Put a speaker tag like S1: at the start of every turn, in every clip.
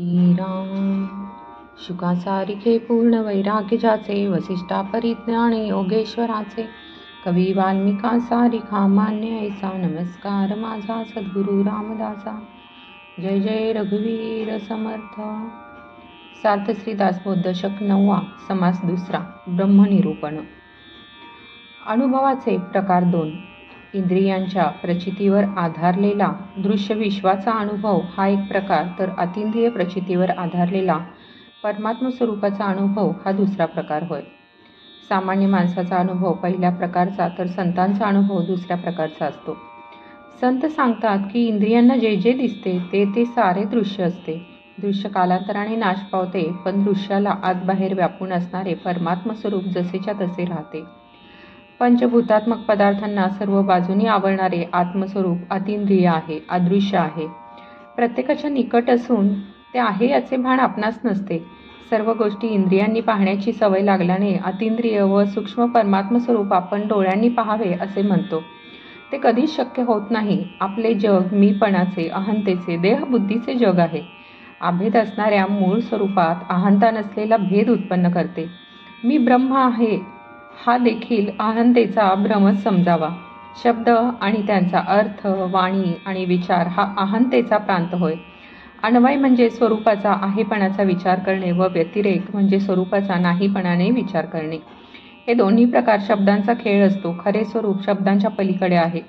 S1: श्रीराम शुकासारिखे पूर्ण वैराग्य ज्याचे, वसिष्ठा परिज्ञान योगेश्वराचे, कवी वाल्मिका सारिखा मान्य ऐसा, नमस्कार माझा सद्गुरु रामदासा. जय जय रघुवीर समर्थ. सार्थ श्रीदासबोध दशक 9, समास 2, ब्रह्मनिरूपण. अनुभवाचे प्रकार 2. इंद्रियांच्या प्रचितीवर आधारलेला दृश्य विश्वाचा अनुभव हा एक प्रकार, तर अतींद्रिय प्रचितीवर आधारलेला परमात्म स्वरूपाचा अनुभव हा दुसरा प्रकार होय. सामान्य माणसाचा अनुभव पहिल्या प्रकारचा, तर संतांचा अनुभव दुसऱ्या प्रकारचा असतो. संत सांगतात की इंद्रियांना जे जे दिसते ते सारे दृश्य असते. दृश्य कालांतराने नाश पावते, पण दृश्याला आतबाहेर व्यापून असणारे परमात्म स्वरूप जसेच्या तसे राहते. पंचभूतात्मक पदार्थांना सर्व बाजूनी आवरणारे आत्मस्वरूप अतींद्रिय आहे, अदृश्य आहे. प्रत्येकाच्या निकट असून ते आहे याचे भान आपणास नसते. सर्व गोष्टी इंद्रियांनी पाहण्याची सवय लागल्याने अतींद्रिय व सूक्ष्म परमात्म स्वरूप आपण डोळ्यांनी पाहावे असे म्हणतो. ते कधीच शक्य होत नाही. आपले जग मीपणाचे, अहंतेचे, देहबुद्धीचे जग आहे. अभेद असणाऱ्या मूळ स्वरूपात अहंता नसलेला भेद उत्पन्न करते. मी ब्रह्म आहे हा देखील अहंतेचा भ्रमच समजावा. शब्द आणि त्यांचा अर्थ, वाणी आणि विचार हा अहंतेचा प्रांत होय. अन्वय म्हणजे स्वरूपाचा आहेपणाचा विचार करणे व व्यतिरेक म्हणजे स्वरूपाचा नाहीपणाने विचार करणे. हे दोन्ही प्रकार शब्दांचा खेळ असतो. खरे स्वरूप शब्दांच्या पलीकडे आहे.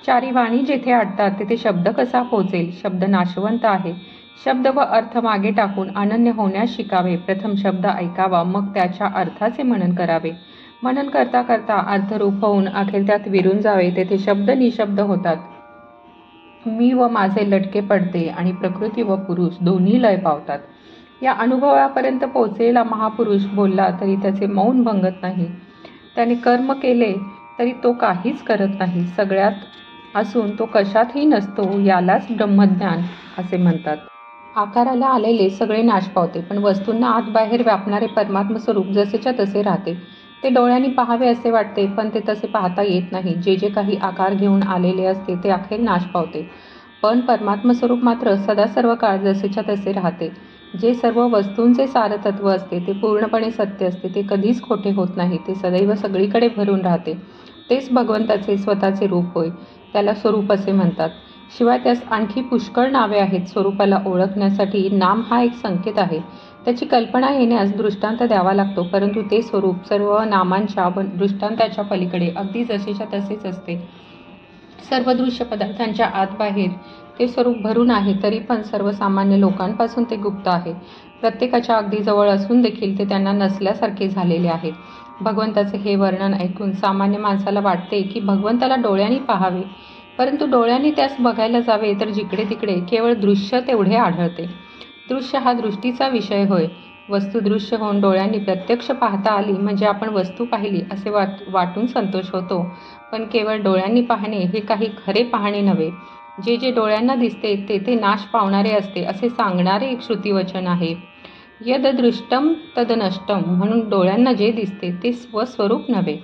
S1: चारी वाणी जेथे अडतात तेथे शब्द कसा पोचेल? शब्द नाशवंत आहे. शब्द व अर्थ मागे टाकून अनन्य होण्यास शिकावे. प्रथम शब्द ऐकावा, मग त्याच्या अर्थाचे मनन करावे. मनन करता करता अर्थरूप होऊन अखेर त्यात विरून जावे. तेथे शब्द निशब्द होतात. मी व माझे लटके पडते आणि प्रकृती व पुरुष दोन्ही लय पावतात. या अनुभवापर्यंत पोहोचलेला महापुरुष बोलला तरी त्याचे मौन भंगत नाही. त्याने कर्म केले तरी तो काहीच करत नाही. सगळ्यात असून तो कशातही नसतो. यालाच ब्रह्मज्ञान असे म्हणतात. आकाराला आलेले सगळे नाश पावते, पण वस्तूंना आतबाहेर व्यापणारे परमात्म स्वरूप जसेच्या तसे राहते. ते डोळ्यांनी पाहावे असे वाटते, पण ते तसे पाहता येत नाही. जे जे काही आकार घेऊन आलेले असते ते अखेर नाश पावते, पण परमात्म स्वरूप मात्र सदा सर्व काळ जसेच्या तसे राहते. जे सर्व वस्तूंचे सारतत्व असते ते पूर्णपणे सत्य असते. ते कधीच खोटे होत नाही. ते सदैव सगळीकडे भरून राहते. तेच भगवंताचे स्वतःचे रूप होय. त्याला स्वरूप असे म्हणतात. शिवाय त्यास आणखी पुष्कळ नावे आहेत. स्वरूपाला ओळखण्यासाठी नाम हा एक संकेत आहे. त्याची कल्पना येण्यास दृष्टांत द्यावा लागतो, परंतु ते स्वरूप सर्व नामांच्या व दृष्टांताच्या पलीकडे अगदी जसेच्या तसेच असते. सर्व दृश्य पदार्थांच्या आतबाहेर ते स्वरूप भरून आहे, तरी पण सर्वसामान्य लोकांपासून ते गुप्त आहे. प्रत्येकाच्या अगदी जवळ असून देखील ते त्यांना नसल्यासारखे झालेले आहे. भगवंताचे हे वर्णन ऐकून सामान्य माणसाला वाटते की भगवंताला डोळ्यांनी पाहावे, परंतु डोळ्यांनी त्यास बघायला जावे तर जिकडे तिकडे केवळ दृश्य तेवढे आढळते. दृश्य हा दृष्टीचा विषय होय. वस्तू दृश्य होऊन डोळ्यांनी प्रत्यक्ष पाहता आली म्हणजे आपण वस्तू पाहिली असे वाटून संतोष होतो, पण केवळ डोळ्यांनी पाहणे हे काही खरे पाहणे नव्हे. जे जे डोळ्यांना दिसते ते नाश पावणारे असते असे सांगणारे एक श्रुतिवचन आहे. यद दृष्टम तद नष्टम. म्हणून डोळ्यांना जे दिसते ते स्वस्वरूप नव्हे.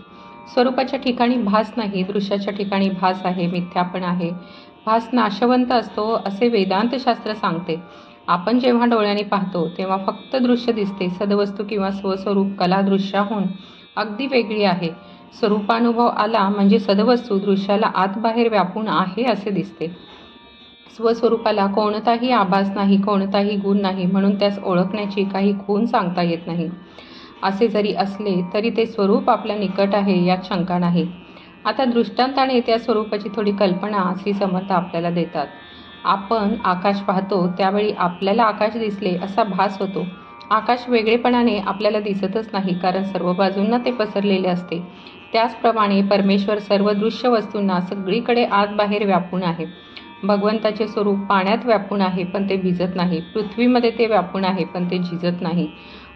S1: स्वरूपाच्या ठिकाणी भास नाही, दृश्याच्या ठिकाणी भास आहे, मिथ्यापण आहे. भास नाशवंत असतो असे वेदांतशास्त्र सांगते. आपण जेव्हा डोळ्यांनी पाहतो तेव्हा फक्त दृश्य दिसते. सदवस्तू किंवा स्वस्वरूप कला दृश्याहून अगदी वेगळी आहे. स्वरूपानुभव आला म्हणजे सदवस्तू दृश्याला आतबाहेर व्यापून आहे असे दिसते. स्वस्वरूपाला कोणताही आभास नाही, कोणताही गुण नाही, म्हणून त्यास ओळखण्याची काही खूण सांगता येत नाही. असे जरी असले तरी ते स्वरूप आपल्या निकट आहे यात शंका नाही. आता दृष्टांताने त्या स्वरूपाची थोडी कल्पना श्री समर्थ आपल्याला देतात. आपण आकाश पाहतो त्यावेळी आपल्याला आकाश दिसले असा भास होतो. आकाश वेगळेपणाने आपल्याला दिसतच नाही, कारण सर्व बाजूंना ते पसरलेले असते. त्याचप्रमाणे परमेश्वर सर्व दृश्य वस्तूंना सगळीकडे आतबाहेर व्यापून आहे. भगवंताचे स्वरूप पाण्यात व्यापून आहे, पण ते भिजत नाही. पृथ्वीमध्ये ते व्यापून आहे, पण ते झिजत नाही.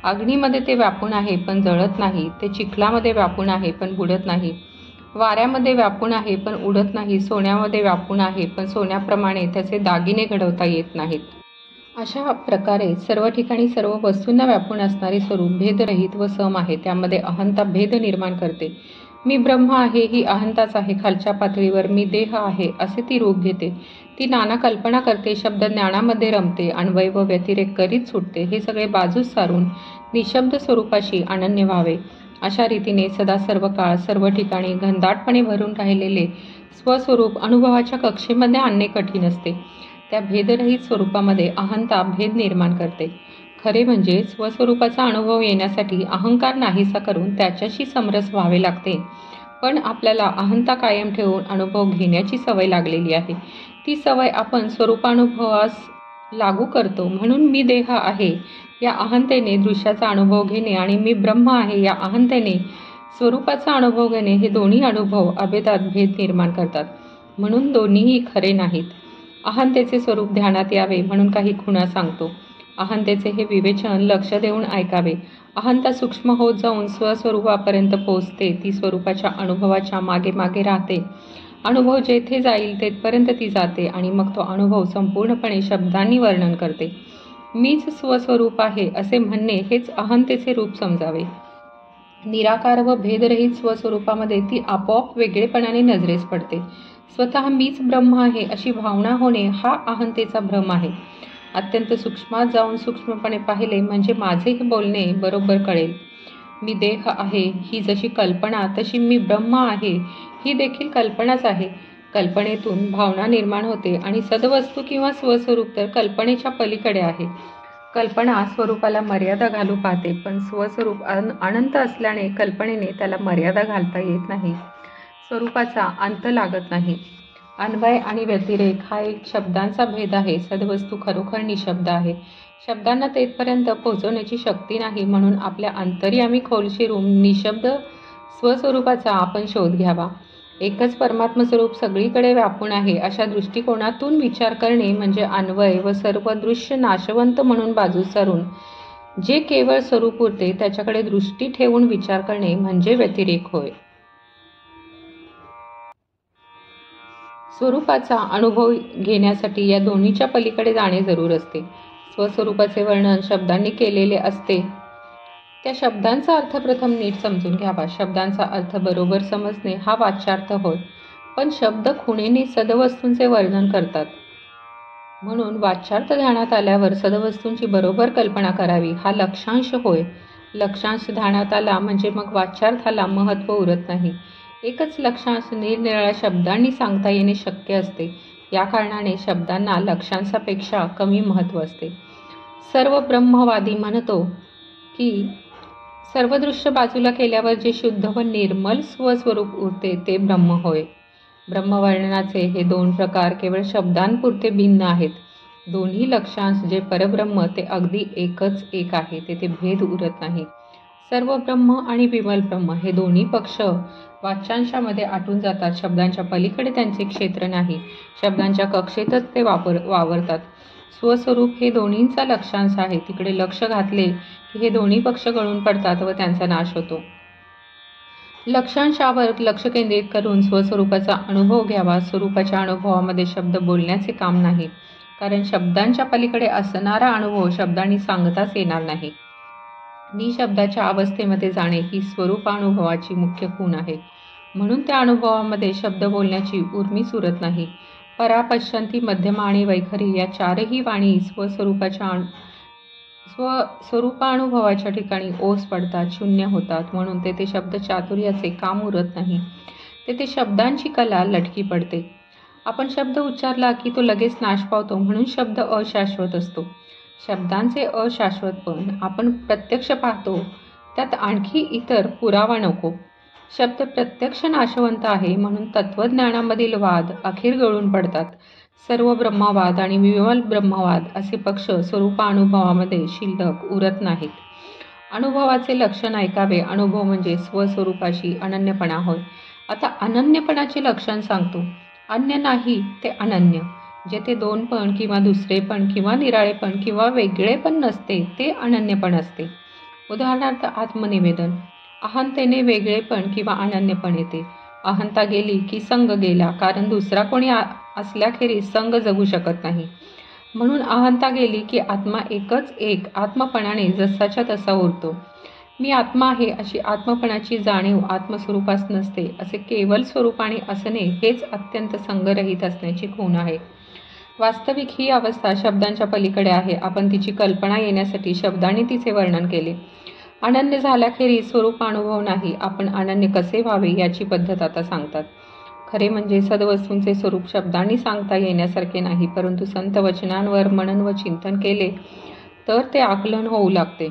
S1: अग्नीमध्ये ते व्यापून आहे, पण जळत नाही. ते चिखलामध्ये व्यापून आहे, पण बुडत नाही. वाऱ्यामध्ये व्यापून आहे, पण उडत नाही. सोन्यामध्ये व्यापून आहे, पण सोन्याप्रमाणे त्याचे दागिने घडवता येत नाहीत. अशा प्रकारे सर्व ठिकाणी सर्व वस्तूंना व्यापून असणारे स्वरूप भेदरहित व सम आहे. त्यामध्ये अहंता भेद निर्माण करते. मी ब्रह्म आहे ही अहंताच आहे. खालच्या पातळीवर मी देह आहे असे ती रूप घेते. ती नाना कल्पना करते, शब्द ज्ञानामध्ये रमते, अन्वय व व्यतिरेक करीत सुटते. हे सगळे बाजूस सारून निशब्द स्वरूपाशी अनन्य व्हावे. अशा रीतीने सदा सर्व काळ सर्व ठिकाणी घनदाटपणे भरून राहिलेले स्वस्वरूप अनुभवाच्या कक्षेमध्ये आणणे कठीण असते. त्या भेदरहित स्वरूपामध्ये अहंता भेद निर्माण करते. खरे म्हणजे स्वस्वरूपाचा अनुभव येण्यासाठी अहंकार नाहीसा करून त्याच्याशी समरस व्हावे लागते. पण आपल्याला अहंता कायम ठेवून अनुभव घेण्याची सवय लागलेली आहे. ती सवय आपण स्वरूपानुभवास लागू करतो. म्हणून मी देह आहे या अहंतेने दृश्याचा अनुभव घेणे आणि मी ब्रह्म आहे या अहंतेने स्वरूपाचा अनुभव घेणे हे दोन्ही अनुभव अभेदात भेद निर्माण करतात. म्हणून दोन्हीही खरे नाहीत. अहंतेचे स्वरूप ध्यानात यावे म्हणून काही खुणा सांगतो. अहंतेचे हे विवेचन लक्ष देऊन ऐकावे. अहंता सूक्ष्म होत जाऊन स्वस्वरूपापर्यंत पोहोचते. ती स्वरूपाच्या अनुभवाच्या मागे मागे राहते. अनुभव जेथे जाईल तेथपर्यंत ती जाते आणि मग तो अनुभव संपूर्णपणे शब्दांनी वर्णन करते. मीच स्वस्वरूप आहे असे म्हणणे हेच अहंतेचे रूप समजावे. निराकार व भेदरहित स्वस्वरूपामध्ये ती आपोआप वेगळेपणाने नजरेस पडते. स्वतः मीच ब्रह्म आहे अशी भावना होणे हा अहंतेचा भ्रम आहे. अत्यंत सूक्ष्मात जाऊन सूक्ष्मपणे पाहिले म्हणजे माझे हे बोलणे बरोबर कळेल. मी देह आहे ही जशी कल्पना तशी मी ब्रह्म आहे ही देखील कल्पनाच आहे. कल्पनेतून भावना निर्माण होते आणि सदवस्तू किंवा स्वस्वरूप तर कल्पनेच्या पलीकडे आहे. कल्पना स्वरूपाला मर्यादा घालू पाहते, पण स्वस्वरूप अनंत असल्याने कल्पनेने त्याला मर्यादा घालता येत नाही. स्वरूपाचा अंत लागत नाही. अन्वय आणि व्यतिरेक हा एक शब्दांचा भेद आहे. सद्वस्तू खरोखर निशब्द आहे. शब्दांना तेथपर्यंत पोहोचवण्याची शक्ती नाही. म्हणून आपल्या अंतर्यामी खोल शिरून निशब्द स्वस्वरूपाचा आपण शोध घ्यावा. एकच परमात्मस्वरूप सगळीकडे व्यापून आहे अशा दृष्टिकोनातून विचार करणे म्हणजे अन्वय व सर्व दृश्य नाशवंत म्हणून बाजूस सारून जे केवळ स्वरूप उरते त्याच्याकडे दृष्टी ठेवून विचार करणे म्हणजे व्यतिरेक होय. स्वरूपाचा अनुभव घेण्यासाठी या दोन्हीच्या पलीकडे जाणे जरूर असते. स्वस्वरूपाचे वर्णन शब्दांनी केलेले असते. त्या शब्दांचा अर्थ प्रथम नीट समजून घ्यावा. शब्दांचा अर्थ बरोबर समजणे हा वाच्यार्थ होय. पण शब्द खुणेने सदवस्तूंचे वर्णन करतात. म्हणून वाच्यार्थ ध्यानात आल्यावर सदवस्तूंची बरोबर कल्पना करावी हा लक्षांश होय. लक्षांश ध्यानात आला म्हणजे मग वाच्यार्थाला महत्त्व उरत नाही. एकच लक्षांश निरनिराळ्या शब्दांनी सांगता येणे शक्य असते. या कारणाने शब्दांना लक्षांशापेक्षा कमी महत्त्व असते. सर्व ब्रह्मवादी म्हणतो की सर्व दृश्य बाजूला केल्यावर जे शुद्ध व निर्मल स्वस्वरूप उरते ते ब्रह्म होय. ब्रह्मवर्णनाचे हे दोन प्रकार केवळ शब्दांपुरते भिन्न आहेत. दोन्ही लक्षांश जे परब्रह्म ते अगदी एकच एक आहे. तेथे भेद उरत नाही. सर्व ब्रह्म आणि विमल ब्रह्म हे दोन्ही पक्ष वाच्यांशामध्ये आटून जातात. शब्दांच्या पलीकडे त्यांचे क्षेत्र नाही. शब्दांच्या कक्षेतच ते वावरतात. स्वस्वरूप हे दोन्हींचा लक्षांश आहे. तिकडे लक्ष घातले की हे दोन्ही पक्ष गळून पडतात व त्यांचा नाश होतो. लक्षांशावर लक्ष केंद्रित करून स्वस्वरूपाचा अनुभव घ्यावा. स्वरूपाच्या अनुभवामध्ये शब्द बोलण्याचे काम नाही. कारण शब्दांच्या पलीकडे असणारा अनुभव शब्दांनी सांगताच येणार नाही. निशब्दाच्या अवस्थेमध्ये जाणे ही स्वरूपानुभवाची मुख्य खूण आहे. म्हणून त्या अनुभवामध्ये शब्द बोलण्याची उर्मीच उरत नाही. परा, पश्यंती, मध्यमा आणि वैखरी या चारही वाणी स्वस्वरूपानुभवाच्या ठिकाणी ओस पडतात, शून्य होतात. म्हणून तेथे शब्द चातुर्याचे काम उरत नाही. तेथे शब्दांची कला लटकी पडते. आपण शब्द उच्चारला की तो लगेच नाश पावतो. म्हणून शब्द अशाश्वत असतो. शब्दांचे अशाश्वतपण आपण प्रत्यक्ष पाहतो. त्यात आणखी इतर पुरावा नको. शब्द प्रत्यक्ष नाशवंत आहे. म्हणून तत्त्वज्ञानामधील वाद अखेर गळून पडतात. सर्व ब्रह्मवाद आणि विमल ब्रह्मवाद असे पक्ष स्वरूपानुभवामध्ये शिल्लक उरत नाहीत. अनुभवाचे लक्षण ऐकावे. अनुभव म्हणजे स्वस्वरूपाशी अनन्यपणा होय. आता अनन्यपणाचे लक्षण सांगतो. अन्य नाही ते अनन्य. जेथे दोनपण किंवा दुसरेपण किंवा निराळेपण किंवा वेगळेपण नसते ते अनन्यपण असते. उदाहरणार्थ आत्मनिवेदन. अहंतेने वेगळेपण किंवा अनन्यपण येते. अहंता गेली की संग गेला, कारण दुसरा कोणी असल्याखेरीज संग जगू शकत नाही. म्हणून अहंता गेली की आत्मा एकच एक आत्मपणाने जसाच्या तसा उरतो. मी आत्मा आहे अशी आत्मपणाची जाणीव आत्मस्वरूपास नसते. असे केवळ स्वरूपाने असणे हेच अत्यंत संगरहित असण्याची खूण आहे. वास्तविक ही अवस्था शब्दांच्या पलीकडे आहे. आपण तिची कल्पना येण्यासाठी शब्दांनी तिचे वर्णन केले. अनन्य झाल्याखेरीज स्वरूपानुभव नाही. आपण अनन्य कसे व्हावे याची पद्धत आता सांगतात. खरे म्हणजे सद्वस्तूंचे स्वरूप शब्दांनी सांगता येण्यासारखे नाही, परंतु संत वचनांवर मनन व चिंतन केले तर ते आकलन होऊ लागते.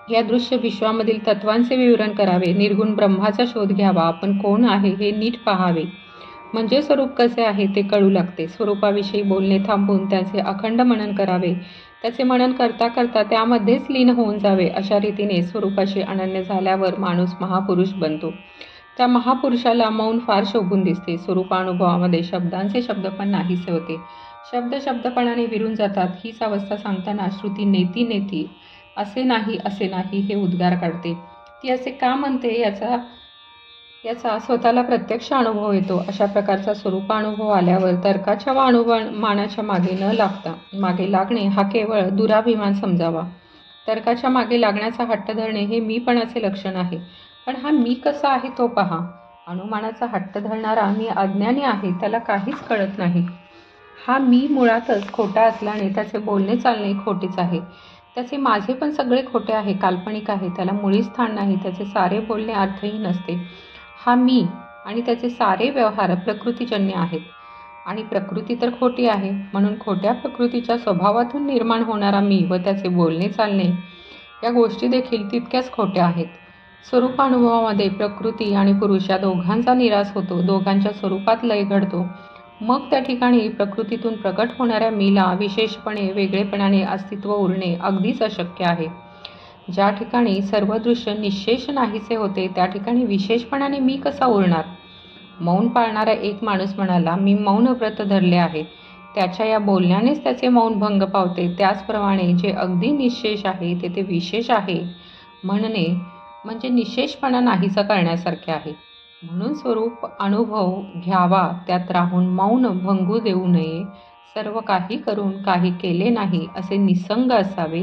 S1: या दृश्य विश्वामधील तत्वांचे विवरण करावे, निर्गुण ब्रह्माचा शोध घ्यावा, आपण कोण आहे हे नीट पाहावे, म्हणजे स्वरूप कसे आहे ते कळू लागते. स्वरूपाविषयी बोलणे थांबून त्याचे अखंड मनन करावे. त्याचे मनन करता करता त्यामध्येच लीन होऊन जावे. अशा रीतीने स्वरूपाशी अनन्य झाल्यावर माणूस महापुरुष बनतो. त्या महापुरुषाला मौन फार शोभून दिसते. स्वरूपानुभवामध्ये शब्दांचे शब्दपण नाहीसे होते. शब्द शब्दपणाने विरून जातात. हीच अवस्था सांगताना श्रुती नेती नेती असे नाही हे उद्गार काढते. ती असे का म्हणते याचा स्वतःला प्रत्यक्ष अनुभव येतो. अशा प्रकारचा स्वरूपानुभव आल्यावर तर्काच्या व अनुमानाच्या मागे लागणे हा केवळ दुराभिमान समजावा. तर्काच्या मागे लागण्याचा हट्ट धरणे हे मीपणाचे लक्षण आहे. पण हा मी कसा आहे तो पहा. अनुमानाचा हट्ट धरणारा मी अज्ञानी आहे, त्याला काहीच कळत नाही. हा मी मुळातच खोटा असल्याने त्याचे बोलणे चालणे खोटेच आहे. त्याचे माझे पण सगळे खोटे आहे, काल्पनिक आहे. त्याला मुळीच स्थान नाही. त्याचे सारे बोलणे अर्थहीन नसते. हा मी आणि त्याचे सारे व्यवहार प्रकृतीजन्य आहेत आणि प्रकृती तर खोटी आहे. म्हणून खोट्या प्रकृतीच्या स्वभावातून निर्माण होणारा मी व त्याचे बोलणे चालणे या गोष्टी देखील तितक्याच खोट्या आहेत. स्वरूपानुभवामध्ये प्रकृती आणि पुरुष या दोघांचा निराश होतो. दोघांच्या स्वरूपात लय घडतो. मग त्या ठिकाणी प्रकृतीतून प्रकट होणाऱ्या मीला विशेषपणे वेगळेपणाने अस्तित्व उरणे अगदीच अशक्य आहे. ज्या ठिकाणी सर्व दृश्य निश्शेष नाहीसे होते त्या ठिकाणी विशेषपणाने मी कसा उरणार. मौन पाळणारा एक माणूस म्हणाला, मी मौन व्रत धरले आहे. त्याच्या या बोलण्यानेच त्याचे मौन भंग पावते. त्याचप्रमाणे जे अगदी निश्शेष आहे ते विशेष आहे म्हणणे म्हणजे निश्शेषपणा नाहीसा करण्यासारखे आहे. म्हणून स्वरूप अनुभव घ्यावा, त्यात राहून मौन भंगू देऊ नये. सर्व काही करून काही केले नाही असे निसंग असावे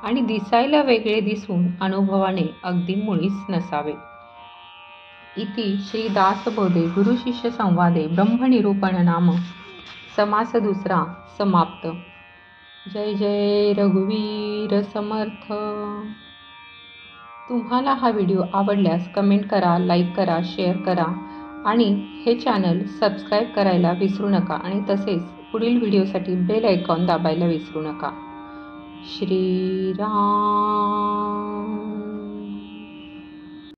S1: आणि दिसायला वेगळे दिसून अनुभवाने अगदी मुळीच नसावे. इति श्री दासबोधे गुरुशिष्य संवादे ब्रह्मनिरूपण नाम समास दुसरा समाप्त. जय जय रघुवीर समर्थ. तुम्हाला हा व्हिडिओ आवडल्यास कमेंट करा, लाईक करा, शेअर करा आणि हे चॅनल सबस्क्राईब करायला विसरू नका आणि तसेच पुढील व्हिडिओसाठी बेल आयकॉन दाबायला विसरू नका. श्रीराम.